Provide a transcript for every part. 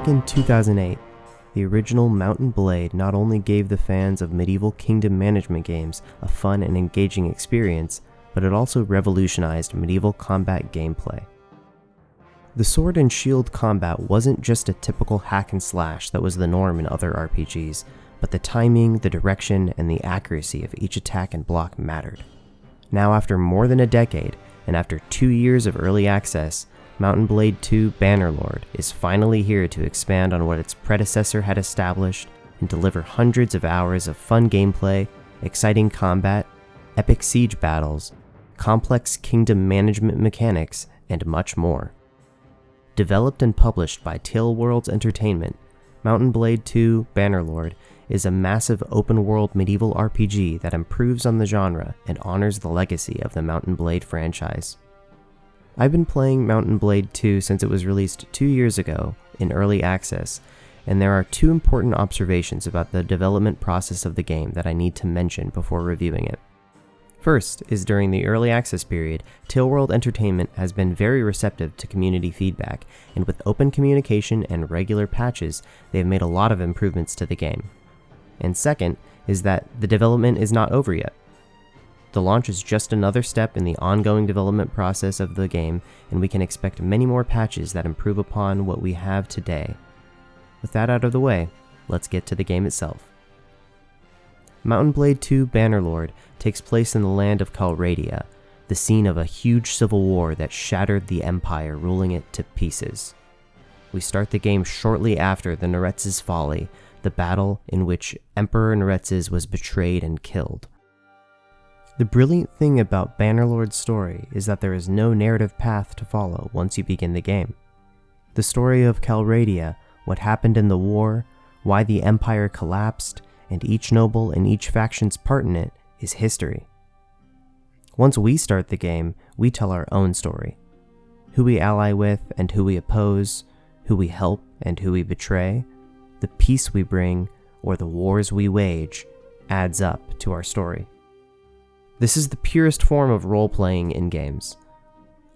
in 2008, the original Mount & Blade not only gave the fans of medieval kingdom management games a fun and engaging experience, but it also revolutionized medieval combat gameplay. The sword and shield combat wasn't just a typical hack and slash that was the norm in other RPGs, but the timing, the direction, and the accuracy of each attack and block mattered. Now, after more than a decade, and after 2 years of early access, Mount & Blade II Bannerlord is finally here to expand on what its predecessor had established and deliver hundreds of hours of fun gameplay, exciting combat, epic siege battles, complex kingdom management mechanics, and much more. Developed and published by Tailworlds Entertainment, Mount & Blade II Bannerlord is a massive open-world medieval RPG that improves on the genre and honors the legacy of the Mount & Blade franchise. I've been playing Mount & Blade II since it was released 2 years ago in early access, and there are 2 important observations about the development process of the game that I need to mention before reviewing it. First is during the early access period, Tailworld Entertainment has been very receptive to community feedback, and with open communication and regular patches, they have made a lot of improvements to the game. And second is that the development is not over yet. The launch is just another step in the ongoing development process of the game, and we can expect many more patches that improve upon what we have today. With that out of the way, let's get to the game itself. Mount & Blade II Bannerlord takes place in the land of Calradia, the scene of a huge civil war that shattered the Empire, ruling it to pieces. We start the game shortly after the Narrated Folly, the battle in which Emperor Narrated was betrayed and killed. The brilliant thing about Bannerlord's story is that there is no narrative path to follow once you begin the game. The story of Calradia, what happened in the war, why the Empire collapsed, and each noble and each faction's part in it is history. Once we start the game, we tell our own story. Who we ally with and who we oppose, who we help and who we betray, the peace we bring or the wars we wage adds up to our story. This is the purest form of role-playing in games.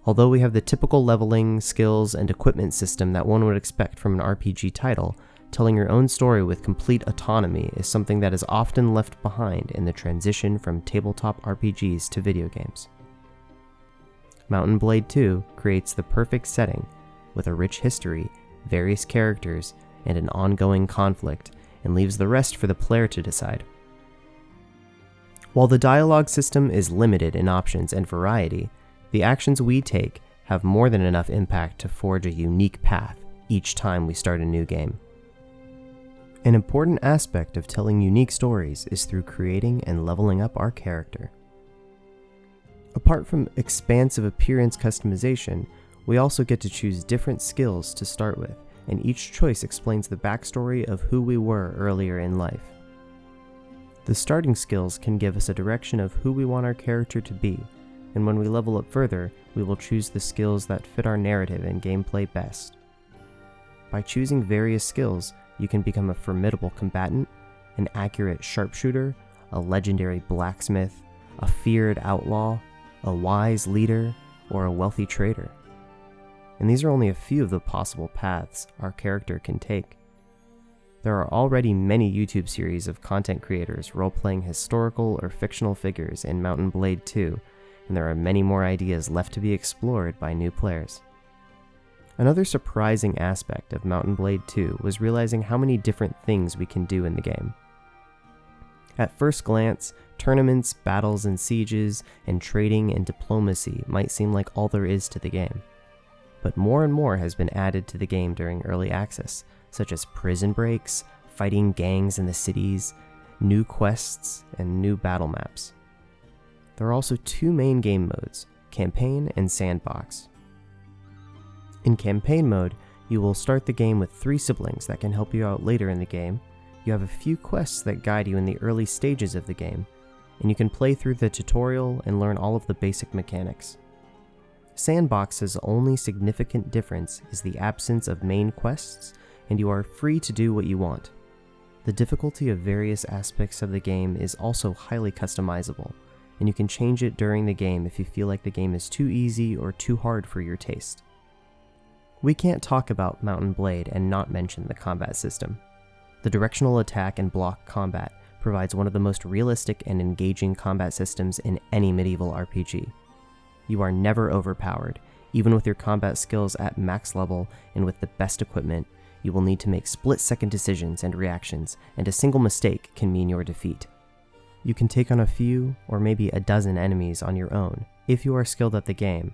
Although we have the typical leveling, skills, and equipment system that one would expect from an RPG title, telling your own story with complete autonomy is something that is often left behind in the transition from tabletop RPGs to video games. Mount & Blade II creates the perfect setting, with a rich history, various characters, and an ongoing conflict, and leaves the rest for the player to decide. While the dialogue system is limited in options and variety, the actions we take have more than enough impact to forge a unique path each time we start a new game. An important aspect of telling unique stories is through creating and leveling up our character. Apart from expansive appearance customization, we also get to choose different skills to start with, and each choice explains the backstory of who we were earlier in life. The starting skills can give us a direction of who we want our character to be, and when we level up further, we will choose the skills that fit our narrative and gameplay best. By choosing various skills, you can become a formidable combatant, an accurate sharpshooter, a legendary blacksmith, a feared outlaw, a wise leader, or a wealthy trader. And these are only a few of the possible paths our character can take. There are already many YouTube series of content creators role-playing historical or fictional figures in Mount & Blade II, and there are many more ideas left to be explored by new players. Another surprising aspect of Mount & Blade II was realizing how many different things we can do in the game. At first glance, tournaments, battles and sieges, and trading and diplomacy might seem like all there is to the game. But more and more has been added to the game during early access, such as prison breaks, fighting gangs in the cities, new quests, and new battle maps. There are also 2 main game modes, Campaign and Sandbox. In Campaign mode, you will start the game with 3 siblings that can help you out later in the game. You have a few quests that guide you in the early stages of the game, and you can play through the tutorial and learn all of the basic mechanics. Sandbox's only significant difference is the absence of main quests, and you are free to do what you want. The difficulty of various aspects of the game is also highly customizable, and you can change it during the game if you feel like the game is too easy or too hard for your taste. We can't talk about Mount and Blade and not mention the combat system. The directional attack and block combat provides one of the most realistic and engaging combat systems in any medieval RPG. You are never overpowered. Even with your combat skills at max level and with the best equipment, you will need to make split-second decisions and reactions, and a single mistake can mean your defeat. You can take on a few, or maybe a dozen enemies on your own, if you are skilled at the game,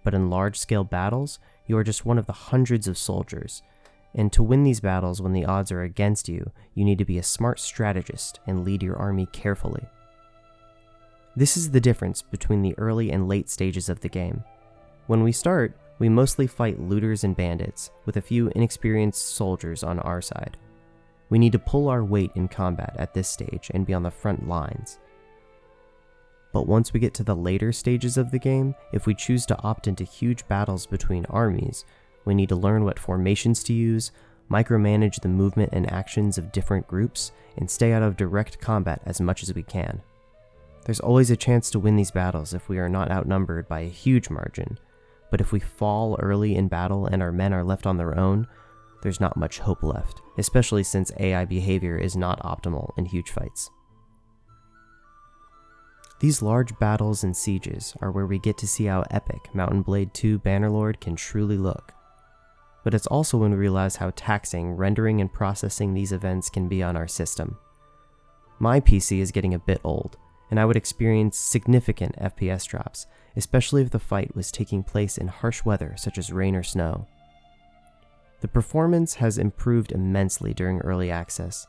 but in large-scale battles, you are just one of the hundreds of soldiers, and to win these battles when the odds are against you, you need to be a smart strategist and lead your army carefully. This is the difference between the early and late stages of the game. When we start, we mostly fight looters and bandits, with a few inexperienced soldiers on our side. We need to pull our weight in combat at this stage and be on the front lines. But once we get to the later stages of the game, if we choose to opt into huge battles between armies, we need to learn what formations to use, micromanage the movement and actions of different groups, and stay out of direct combat as much as we can. There's always a chance to win these battles if we are not outnumbered by a huge margin, but if we fall early in battle and our men are left on their own, there's not much hope left, especially since AI behavior is not optimal in huge fights. These large battles and sieges are where we get to see how epic Mount and Blade II Bannerlord can truly look. But it's also when we realize how taxing rendering and processing these events can be on our system. My PC is getting a bit old, and I would experience significant FPS drops, especially if the fight was taking place in harsh weather such as rain or snow. The performance has improved immensely during early access,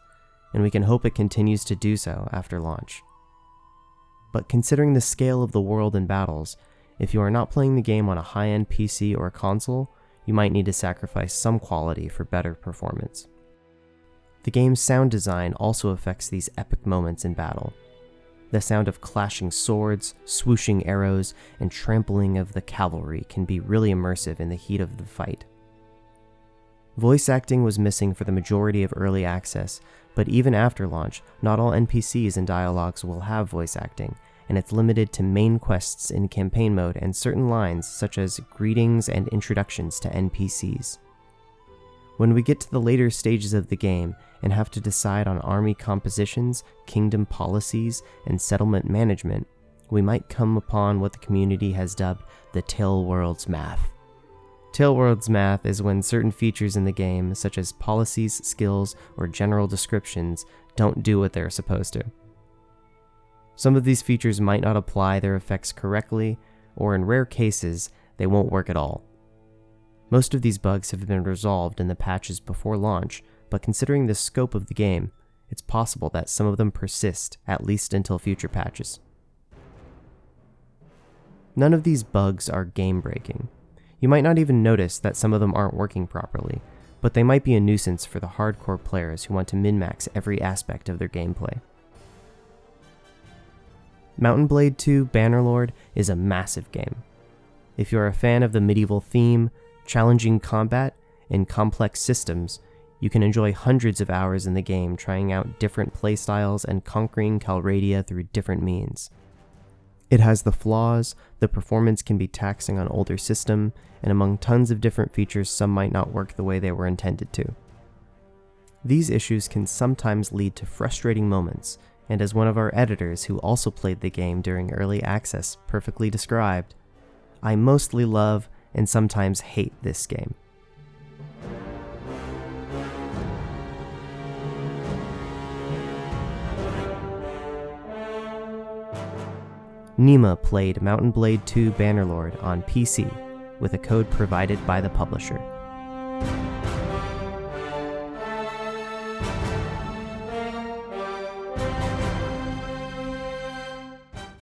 and we can hope it continues to do so after launch. But considering the scale of the world and battles, if you are not playing the game on a high-end PC or console, you might need to sacrifice some quality for better performance. The game's sound design also affects these epic moments in battle. The sound of clashing swords, swooshing arrows, and trampling of the cavalry can be really immersive in the heat of the fight. Voice acting was missing for the majority of early access, but even after launch, not all NPCs and dialogues will have voice acting, and it's limited to main quests in campaign mode and certain lines such as greetings and introductions to NPCs. When we get to the later stages of the game and have to decide on army compositions, kingdom policies, and settlement management, we might come upon what the community has dubbed the Tailworld's Math. Tailworld's Math is when certain features in the game, such as policies, skills, or general descriptions, don't do what they're supposed to. Some of these features might not apply their effects correctly, or in rare cases, they won't work at all. Most of these bugs have been resolved in the patches before launch, but considering the scope of the game, it's possible that some of them persist, at least until future patches. None of these bugs are game-breaking. You might not even notice that some of them aren't working properly, but they might be a nuisance for the hardcore players who want to min-max every aspect of their gameplay. Mount and Blade II Bannerlord is a massive game. If you are a fan of the medieval theme, challenging combat, and complex systems, you can enjoy hundreds of hours in the game trying out different playstyles and conquering Calradia through different means. It has the flaws, the performance can be taxing on older system, and among tons of different features some might not work the way they were intended to. These issues can sometimes lead to frustrating moments, and as one of our editors who also played the game during early access perfectly described, I mostly love and sometimes hate this game. Nima played Mount and Blade II Bannerlord on PC with a code provided by the publisher.